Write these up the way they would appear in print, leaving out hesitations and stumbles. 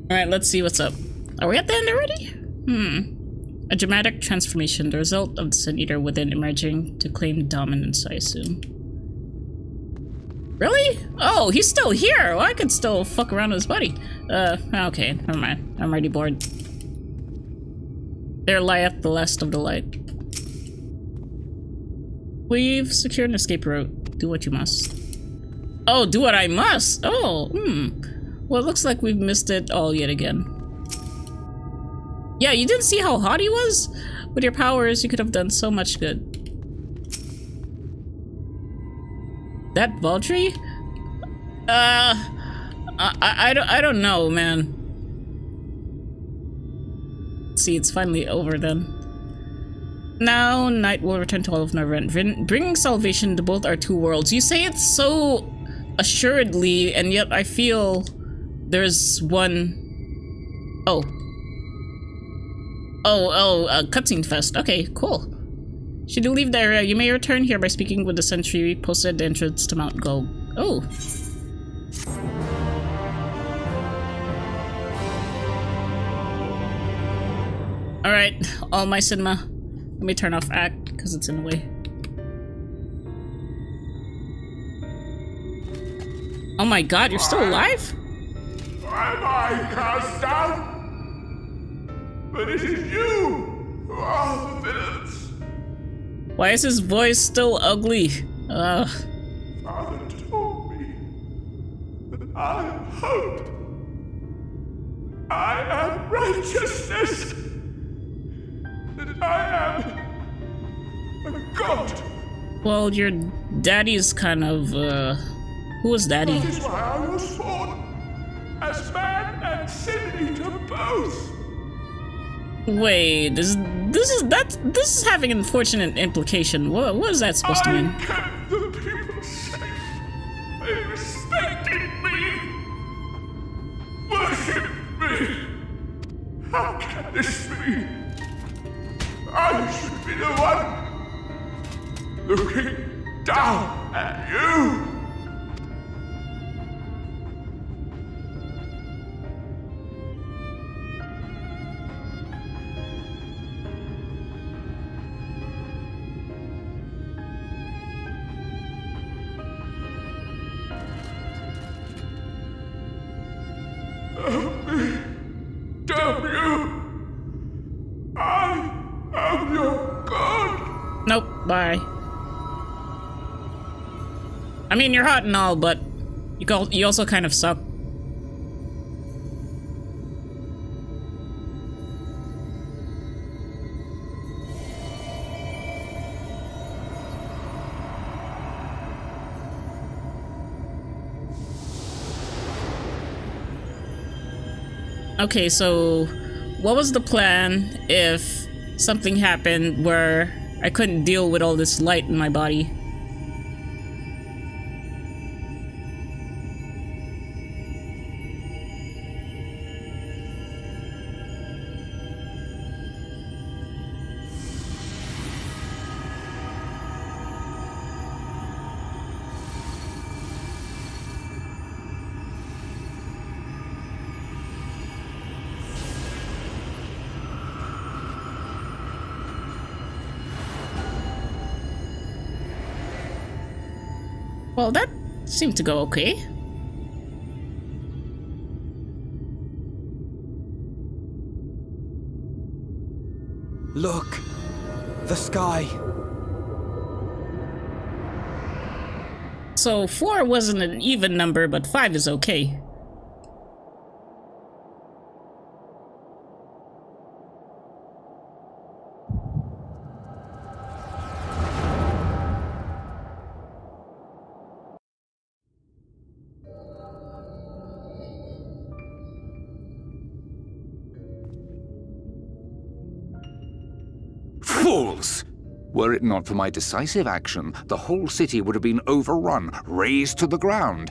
Alright, let's see what's up. Are we at the end already? A dramatic transformation, the result of the Sun Eater within emerging to claim dominance, I assume. Really? Oh, he's still here! Well, I could still fuck around with his buddy. Okay, never mind. I'm already bored. There lieth the last of the light. We've secured an escape route. Do what you must. Oh, do what I must! Oh, Well, it looks like we've missed it all yet again. Yeah, you didn't see how hot he was? With your powers, you could have done so much good. That Valtteri? I don't know, man. Let's see, it's finally over then. Now, night will return to all of Neverend, bringing salvation to both our two worlds. You say it so assuredly, and yet I feel there's one... Oh, cutscene fest. Okay, cool. Should you leave the area, you may return here by speaking with the sentry posted at the entrance to Mount Gog. Oh. Alright, all my cinema. Let me turn off act, because it's in the way. Oh my god, you're still alive? Am I cast down? But it is you who are the villains. Why is his voice still ugly? Father told me that I am hope. I am righteousness. That I am a god. Well, your daddy's kind of, who was daddy? That is why I was born. As man and sin eater both. Wait, this is having an unfortunate implication. What is that supposed to mean? I kept the people safe. They respected me. Worshipped me. How can this be? I should be the one looking down at you. Nope, bye. I mean, you're hot and all, but you also kind of suck. Okay, so what was the plan if something happened where I couldn't deal with all this light in my body? Well, that seemed to go okay. Look! The sky! So 4 wasn't an even number, but 5 is okay. Fools! Were it not for my decisive action, the whole city would have been overrun, razed to the ground.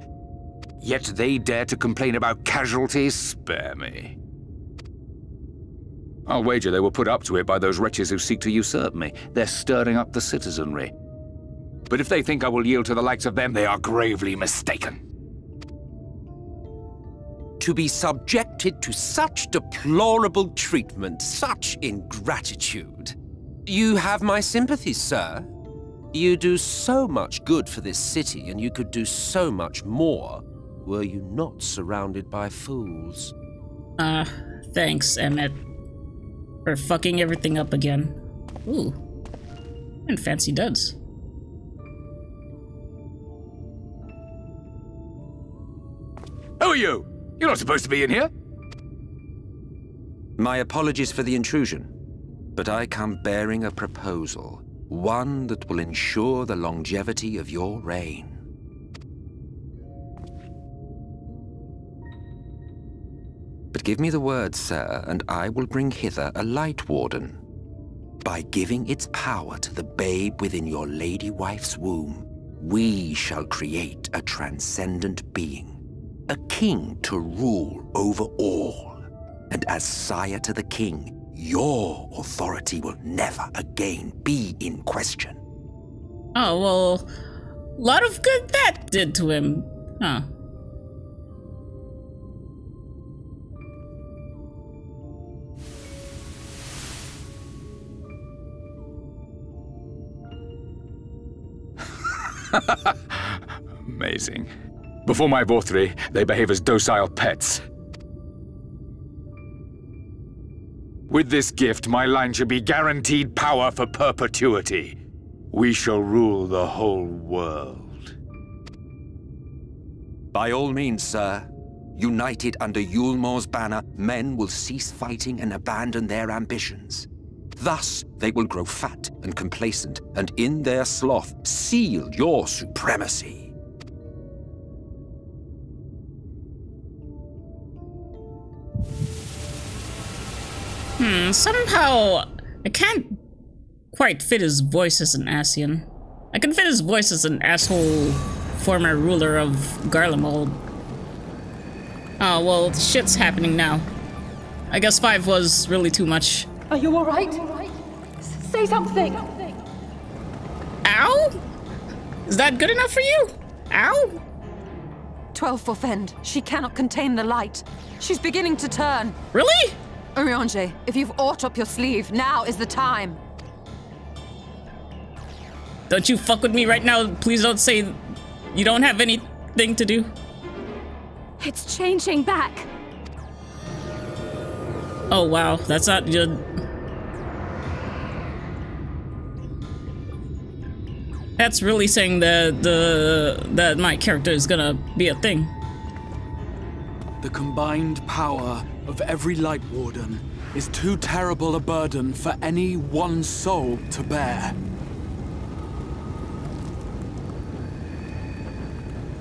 Yet they dare to complain about casualties? Spare me. I'll wager they were put up to it by those wretches who seek to usurp me. They're stirring up the citizenry. But if they think I will yield to the likes of them, they are gravely mistaken. To be subjected to such deplorable treatment, such ingratitude. You have my sympathies, sir. You do so much good for this city, and you could do so much more were you not surrounded by fools. Thanks, Emmett. For fucking everything up again. Ooh. And fancy duds. Who are you? You're not supposed to be in here. My apologies for the intrusion, but I come bearing a proposal. One that will ensure the longevity of your reign. But give me the word, sir, and I will bring hither a Light Warden. By giving its power to the babe within your lady wife's womb, we shall create a transcendent being, a king to rule over all. And as sire to the king, your authority will never again be in question. Oh, well, a lot of good that did to him, huh? Amazing. Before my Vorthri, they behave as docile pets. With this gift, my line shall be guaranteed power for perpetuity. We shall rule the whole world. By all means, sir. United under Yulmor's banner, men will cease fighting and abandon their ambitions. Thus, they will grow fat and complacent, and in their sloth, seal your supremacy. Somehow, I can't quite fit his voice as an Ascian. I can fit his voice as an asshole former ruler of Garlemald. Oh, well, shit's happening now. I guess 5 was really too much. Are you alright? Say something! Ow? Is that good enough for you? Ow? 12 for Fend. She cannot contain the light. She's beginning to turn. Really? Urianger, if you've aught up your sleeve, now is the time. Don't you fuck with me right now. Please don't say you don't have anything to do. It's changing back. Oh wow, that's not good. That's really saying that my character is gonna be a thing. The combined power of every Light Warden is too terrible a burden for any one soul to bear.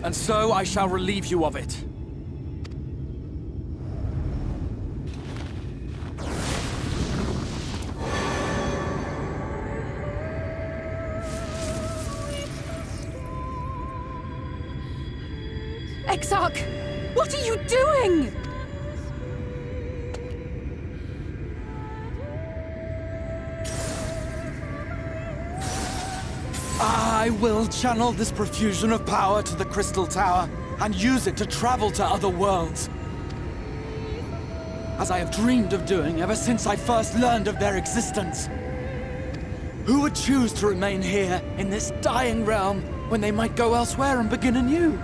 And so I shall relieve you of it. Exarch, what are you doing? I will channel this profusion of power to the Crystal Tower and use it to travel to other worlds. As I have dreamed of doing ever since I first learned of their existence. Who would choose to remain here in this dying realm when they might go elsewhere and begin anew?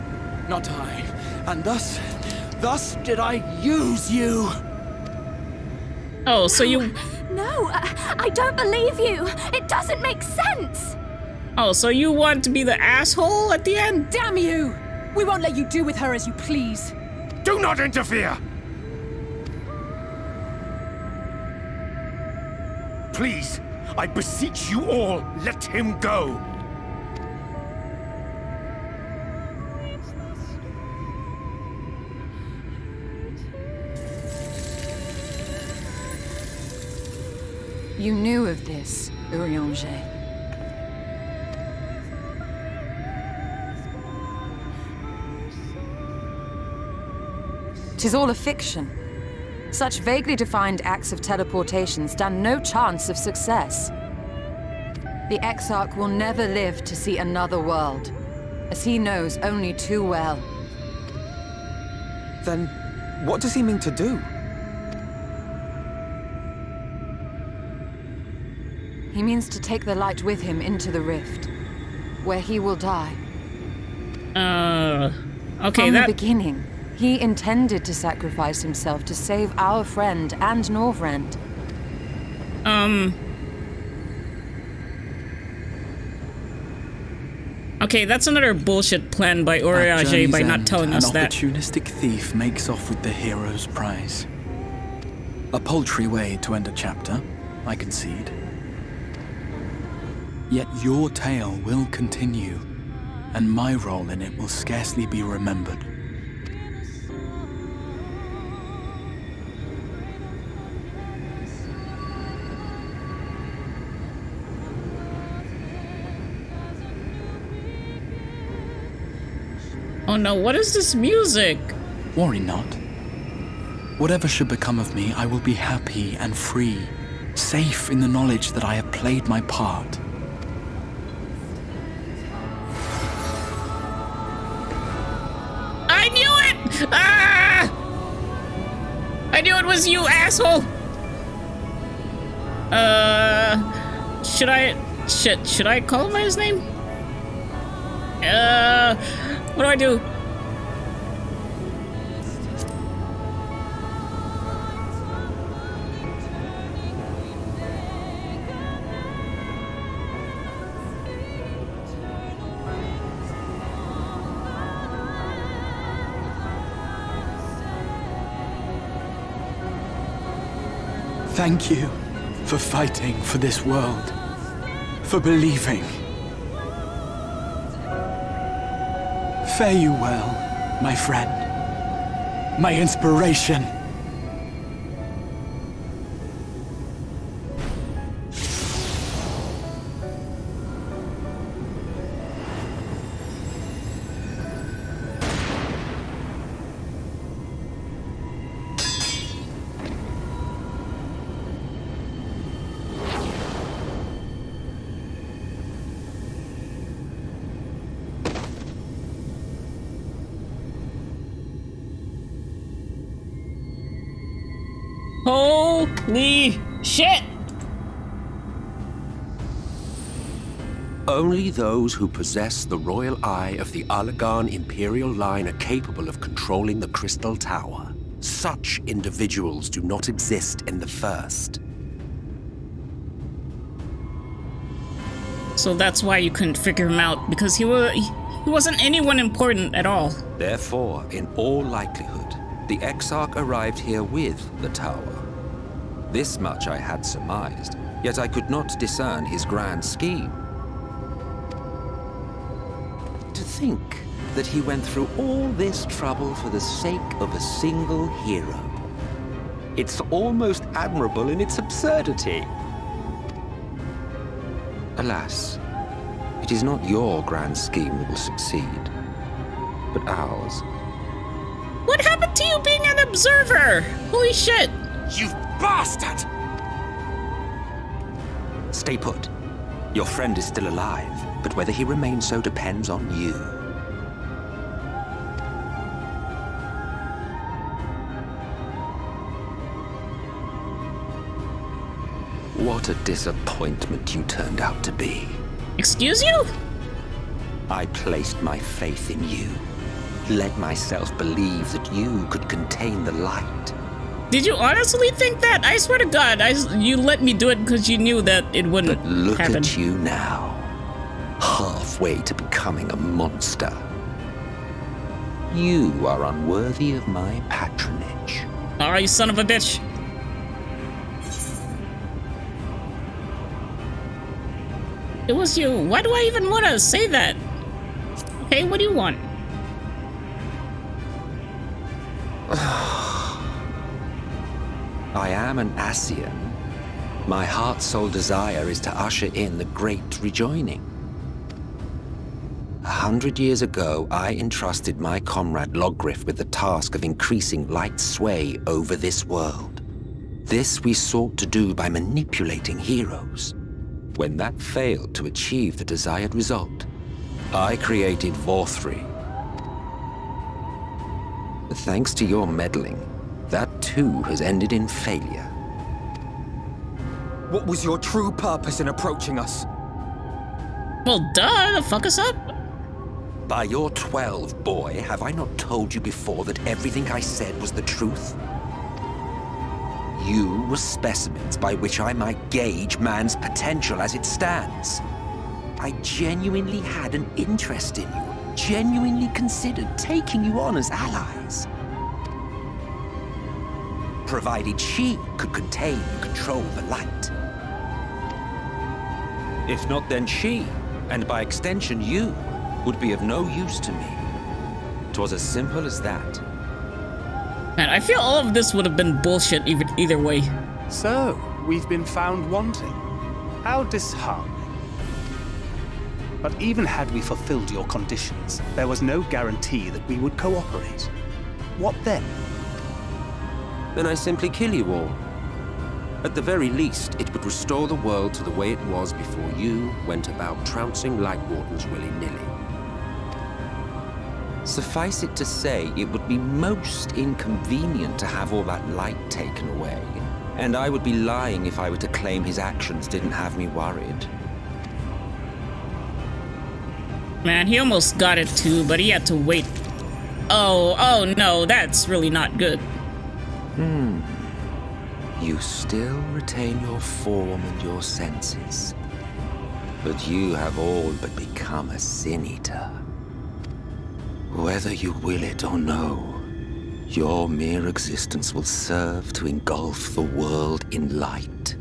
Not I. And thus did I use you. Oh, so you... No, I don't believe you. It doesn't make sense. Oh, so you want to be the asshole at the end? Damn you! We won't let you do with her as you please. Do not interfere! Please, I beseech you all, let him go! You knew of this, Urianger. 'Tis all a fiction. Such vaguely defined acts of teleportation stand no chance of success. The Exarch will never live to see another world, as he knows only too well. Then What does he mean to do? He means to take the light with him into the rift, where he will die. Okay, From the beginning, he intended to sacrifice himself to save our friend and Norvrend. Okay, that's another bullshit plan by Urianger by not telling us that. An opportunistic thief makes off with the hero's prize. A paltry way to end a chapter, I concede. Yet your tale will continue, and my role in it will scarcely be remembered. Oh no, what is this music? Worry not. Whatever should become of me, I will be happy and free, safe in the knowledge that I have played my part. I knew it! Ah! I knew it was you, asshole! Should I call him by his name? What do I do? Thank you for fighting for this world, for believing. Fare you well, my friend, my inspiration. Holy shit! Only those who possess the royal eye of the Allagan Imperial line are capable of controlling the Crystal Tower. Such individuals do not exist in the First. So that's why you couldn't figure him out, because he wasn't anyone important at all. Therefore, in all likelihood, the Exarch arrived here with the tower. This much I had surmised, yet I could not discern his grand scheme. To think that he went through all this trouble for the sake of a single hero. It's almost admirable in its absurdity. Alas, it is not your grand scheme that will succeed, but ours. What happened to you being an observer? Holy shit! You bastard! Stay put. Your friend is still alive, but whether he remains so depends on you. What a disappointment you turned out to be. Excuse you? I placed my faith in you. Let myself believe that you could contain the light. Did you honestly think that? I swear to God, you let me do it because you knew that it wouldn't But look happen. at you now, halfway to becoming a monster. You are unworthy of my patronage. Oh, you son of a bitch. It was you. Why do I even want to say that? Okay, what do you want? I am an Ascian. My heart's sole desire is to usher in the great rejoining. 100 years ago, I entrusted my comrade Logriff with the task of increasing light's sway over this world. This we sought to do by manipulating heroes. When that failed to achieve the desired result, I created Vorthri. Thanks to your meddling, That too has ended in failure. What was your true purpose in approaching us? Well, duh, to fuck us up. By your 12, boy, have I not told you before that everything I said was the truth? You were specimens by which I might gauge man's potential as it stands. I genuinely had an interest in you, genuinely considered taking you on as allies. Provided she could contain and control the light. If not, then she, and by extension you, would be of no use to me. 'Twas as simple as that. Man, I feel all of this would have been bullshit either way. So, we've been found wanting. How disheartening. But even had we fulfilled your conditions, there was no guarantee that we would cooperate. What then? Then I simply kill you all. At the very least, it would restore the world to the way it was before you went about trouncing Light Wardens willy-nilly. Suffice it to say, it would be most inconvenient to have all that light taken away, and I would be lying if I were to claim his actions didn't have me worried. Man, he almost got it too, but he had to wait. Oh no, that's really not good. You still retain your form and your senses, but you have all but become a Sin Eater. Whether you will it or no, your mere existence will serve to engulf the world in light.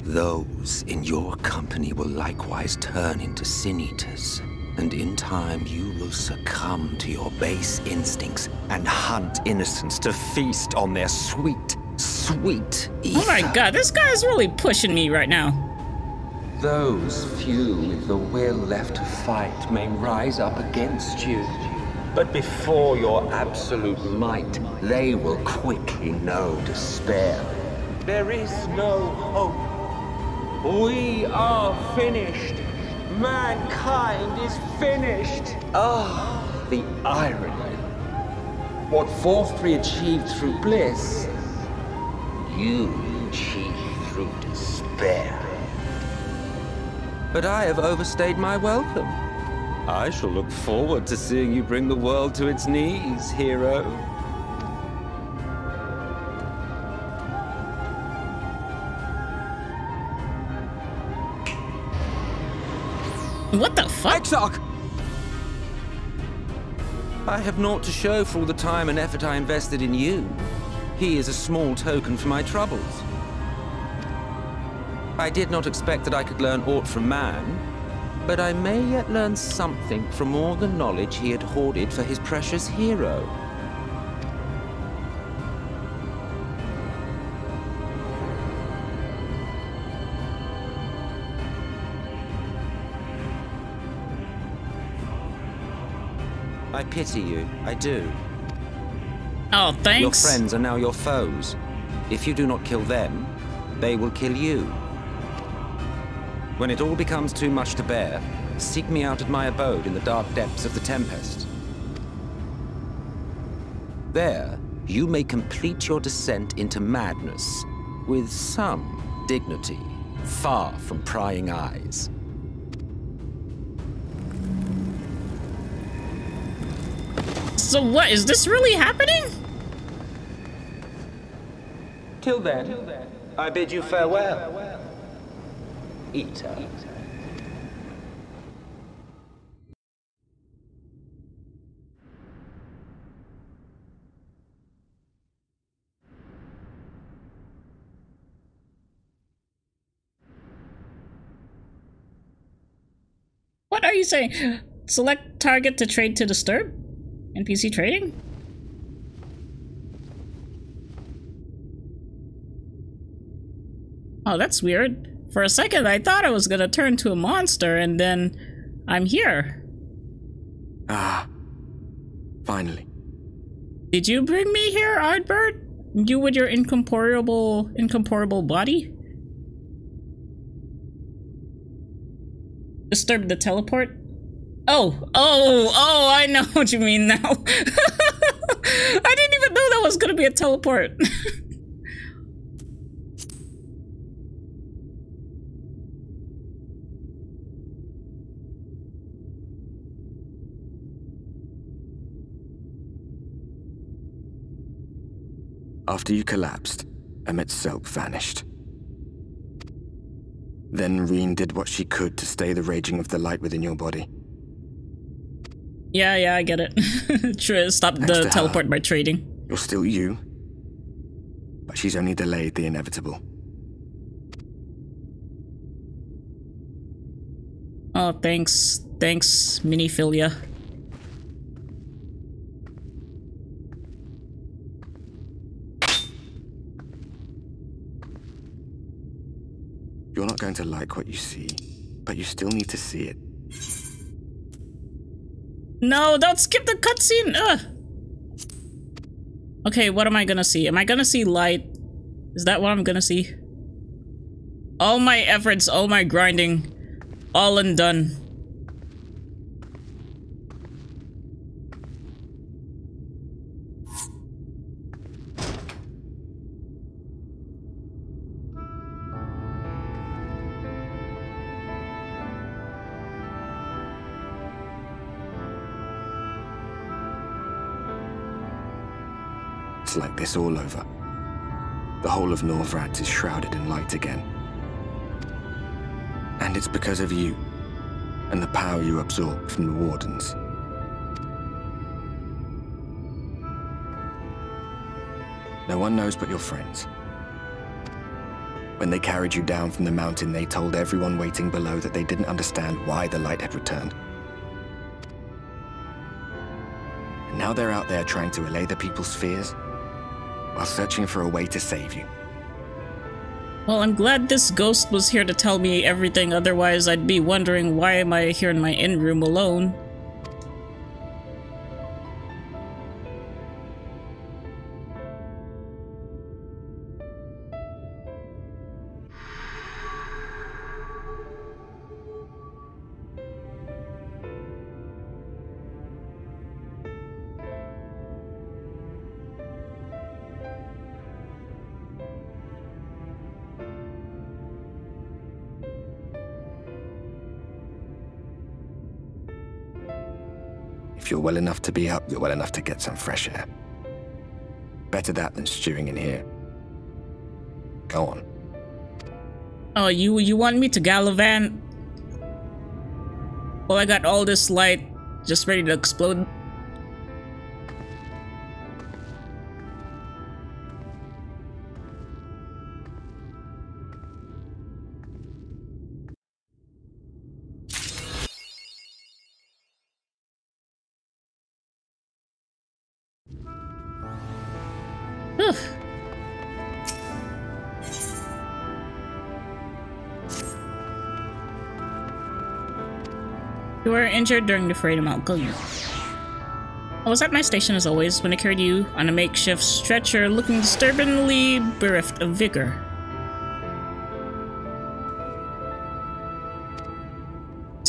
Those in your company will likewise turn into Sin Eaters, and in time you will succumb to your base instincts and hunt innocents to feast on their sweet, sweet ether. Oh my god, this guy is really pushing me right now. Those few with the will left to fight may rise up against you. But before your absolute might, they will quickly know despair. There is no hope. We are finished. Mankind is finished. Ah, the irony. What Forth-3 achieved through bliss, you achieved through despair. But I have overstayed my welcome. I shall look forward to seeing you bring the world to its knees, hero. What the fuck? Exarch! I have naught to show for all the time and effort I invested in you. He is a small token for my troubles. I did not expect that I could learn aught from man, but I may yet learn something from all the knowledge he had hoarded for his precious hero. I pity you, I do. Oh, thanks. Your friends are now your foes. If you do not kill them, they will kill you. When it all becomes too much to bear, seek me out at my abode in the dark depths of the Tempest. There, you may complete your descent into madness with some dignity, far from prying eyes. So what, is this really happening? Till then, I bid you farewell. Eater. What are you saying? Select target to trade to disturb? NPC trading? Oh, that's weird. For a second, I thought I was gonna turn to a monster, and then I'm here. Ah, finally. Did you bring me here, Ardbird? You with your incomparable body? Disturb the teleport? Oh, I know what you mean now. I didn't even know that was gonna be a teleport. After you collapsed, Emmet's self vanished. Then Reen did what she could to stay the raging of the light within your body. Yeah, I get it. Stop the teleport by trading. You're still you, but she's only delayed the inevitable. Oh, thanks. Thanks, Miniphilia. You're not going to like what you see, but you still need to see it. No, don't skip the cutscene! Ugh! Okay, what am I gonna see? Am I gonna see light? Is that what I'm gonna see? All my efforts, all my grinding, all undone. It's like this all over. The whole of Norvrat is shrouded in light again. And it's because of you, and the power you absorb from the Wardens. No one knows but your friends. When they carried you down from the mountain, they told everyone waiting below that they didn't understand why the light had returned. And now they're out there trying to allay the people's fears, while searching for a way to save you. Well, I'm glad this ghost was here to tell me everything, otherwise I'd be wondering why am I here in my inn room alone. If you're well enough to be up, you're well enough to get some fresh air. Better that than stewing in here. Go on. Oh, you want me to gallivant? Well, I got all this light just ready to explode. You were injured during the fray to Mount Gillian. I was at my station as always when I carried you on a makeshift stretcher, looking disturbingly bereft of vigor.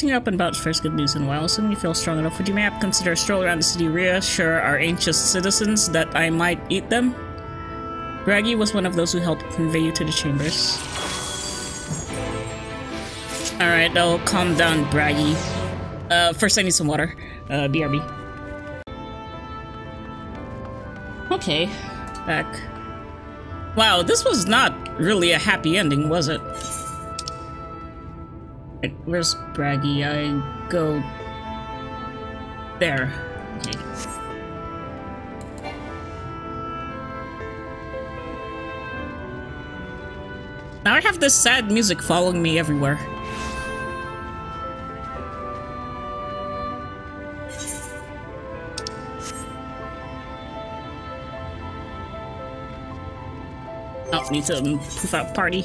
You're up and about first good news in a while. Assuming you feel strong enough, would you mayhap consider a stroll around the city, reassure our anxious citizens that I might eat them? Braggy was one of those who helped convey you to the chambers. Alright, I'll calm down, Braggy. First I need some water. BRB. Okay, back. Wow, this was not really a happy ending, was it? Right, where's Braggy? I go... there. Okay. Now I have this sad music following me everywhere. Oh, need to poof out party.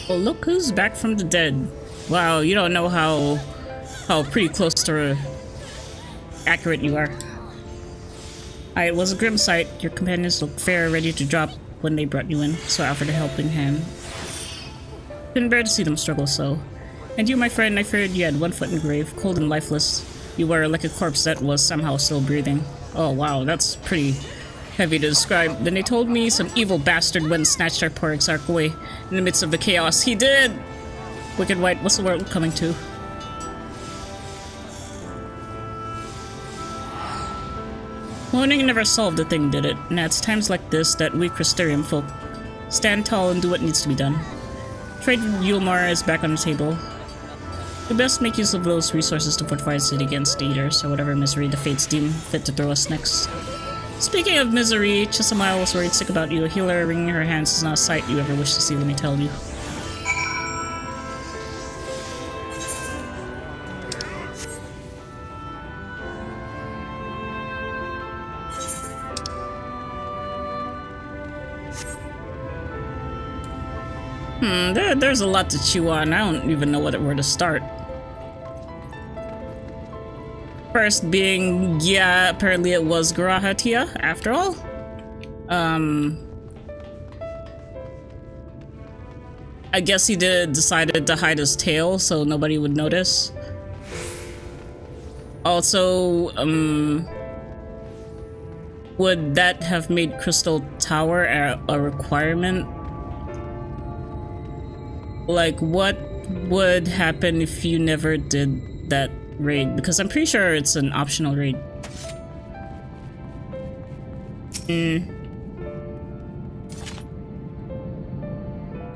Well, look who's back from the dead. Wow, you don't know how pretty close to accurate you are. It was a grim sight. Your companions looked fair, ready to drop when they brought you in, so I offered a helping hand. Couldn't bear to see them struggle so. And you, my friend, I feared you had one foot in the grave, cold and lifeless. You were like a corpse that was somehow still breathing. Oh wow, that's pretty heavy to describe. Then they told me some evil bastard went and snatched our poor Exarch away in the midst of the chaos. He did! Wicked White, what's the world coming to? Moaning never solved the thing, did it? And it's times like this that we Crystarium folk stand tall and do what needs to be done. Trade with Yulmar is back on the table. We best make use of those resources to fortify the city against the Eaters, or whatever misery the fates deem fit to throw us next. Speaking of misery, Chisamile was worried sick about you. A healer wringing her hands is not a sight you ever wish to see, let me tell you. There's a lot to chew on. I don't even know where to start. First being, yeah, apparently it was Garahatia, after all. I guess he decided to hide his tail so nobody would notice. Also, would that have made Crystal Tower a requirement? Like, what would happen if you never did that raid? Because I'm pretty sure it's an optional raid.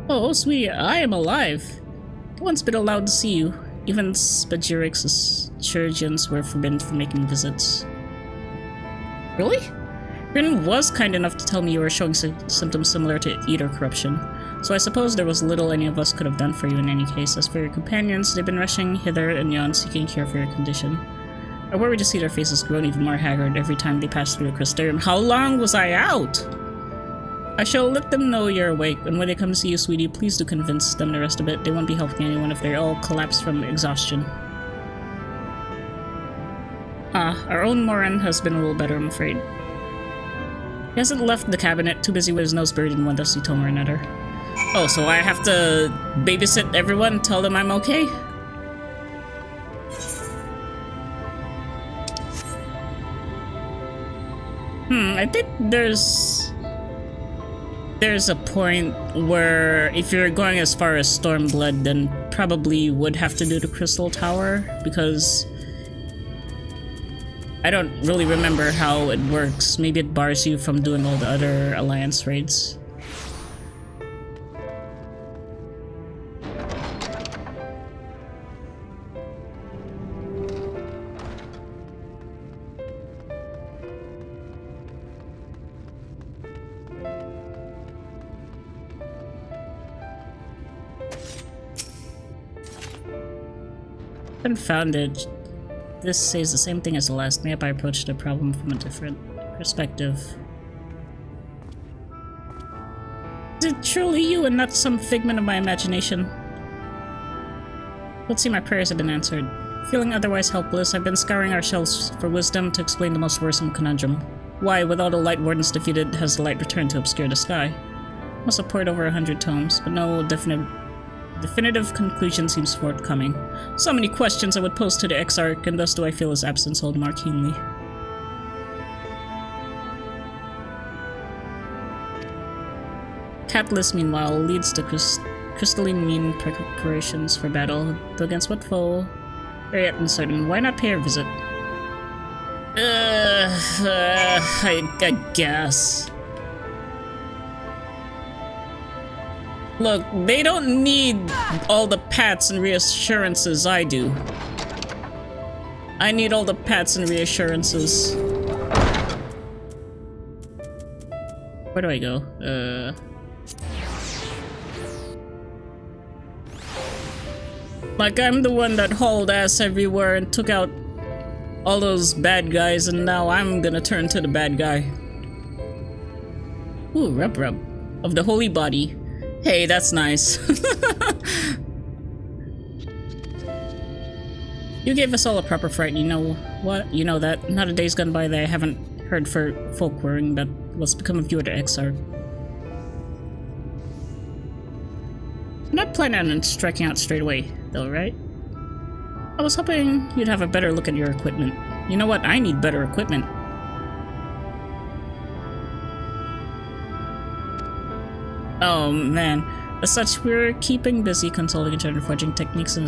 Oh, sweet, I am alive. I've once been allowed to see you. Even Spagirix's chirurgeons were forbidden from making visits. Really? Rin was kind enough to tell me you were showing symptoms similar to Eater corruption. So I suppose there was little any of us could have done for you in any case. As for your companions, they've been rushing hither and yon seeking cure for your condition. I worry to see their faces grown even more haggard every time they pass through a Crystarium. How long was I out? I shall let them know you're awake, and when they come to see you, sweetie, please do convince them the rest of it. They won't be helping anyone if they all collapse from exhaustion. Our own Moran has been a little better, I'm afraid. He hasn't left the cabinet, too busy with his nose buried in one dusty tome or another. Oh, so I have to babysit everyone, tell them I'm okay? I think there's a point where if you're going as far as Stormblood, then probably you would have to do the Crystal Tower, because I don't really remember how it works. Maybe it bars you from doing all the other Alliance raids. Confounded. This says the same thing as the last map. I approached the problem from a different perspective. Is it truly you and not some figment of my imagination? Let's see, my prayers have been answered. Feeling otherwise helpless, I've been scouring our shelves for wisdom to explain the most worrisome conundrum. Why, with all the Light Wardens defeated, has the light returned to obscure the sky? Must have poured over 100 tomes, but no definitive conclusion seems forthcoming. So many questions I would pose to the Exarch, and thus do I feel his absence all the more keenly. Catalyst, meanwhile, leads to crystalline mean preparations for battle. Though against what foe? Very yet uncertain. Why not pay a visit? I guess. Look, they don't need all the pats and reassurances I do. I need all the pats and reassurances. Where do I go? Like, I'm the one that hauled ass everywhere and took out all those bad guys, and now I'm gonna turn to the bad guy. Ooh, rub. Of the holy body. Hey, that's nice. You gave us all a proper fright, you know what? You know that. Not a day's gone by that I haven't heard folk worrying about what's become of you at the Exarch. I'm not planning on striking out straight away, though, right? I was hoping you'd have a better look at your equipment. You know what? I need better equipment. Oh man. As such, we're keeping busy consulting each other, forging techniques and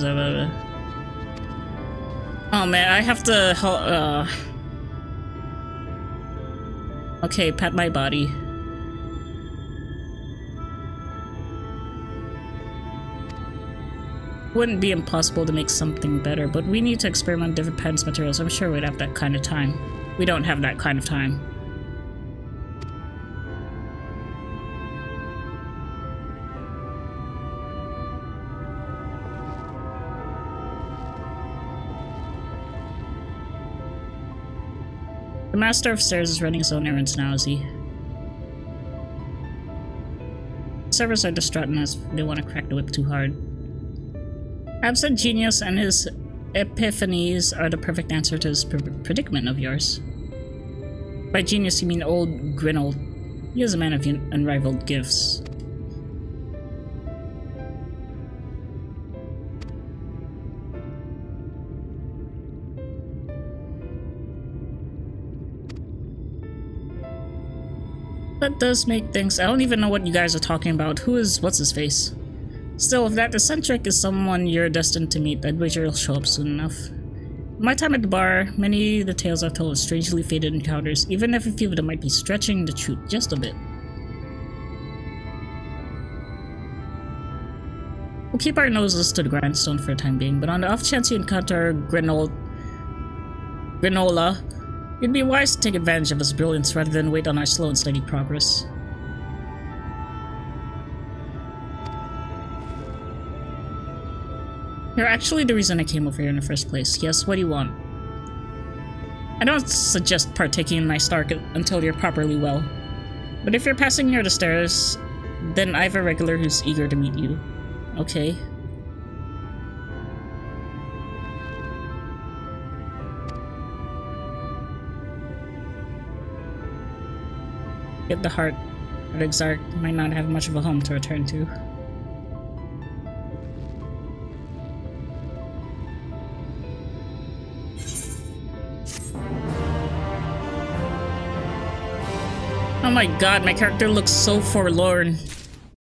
oh man, I have to okay, pat my body. Wouldn't be impossible to make something better, but we need to experiment with different patterns, materials. I'm sure we'd have that kind of time. We don't have that kind of time. The Master of Stairs is running his own errands now, is he? Servers are distraught and as they want to crack the whip too hard. Absent Genius and his epiphanies are the perfect answer to this predicament of yours. By genius you mean old Grinold. He is a man of unrivaled gifts. That does make things— I don't even know what you guys are talking about. Who is— what's his face? Still, if that eccentric is someone you're destined to meet, I'd wager he'll show up soon enough. In my time at the bar, many of the tales I've told of strangely fated encounters, even if a few of them might be stretching the truth just a bit. We'll keep our noses to the grindstone for the time being, but on the off chance you encounter Grinola, it'd be wise to take advantage of his brilliance rather than wait on our slow and steady progress. You're actually the reason I came over here in the first place. Yes, what do you want? I don't suggest partaking in my Stark until you're properly well. But if you're passing near the stairs, then I have a regular who's eager to meet you. Okay. Get the heart. But Exarch might not have much of a home to return to. Oh my god, my character looks so forlorn.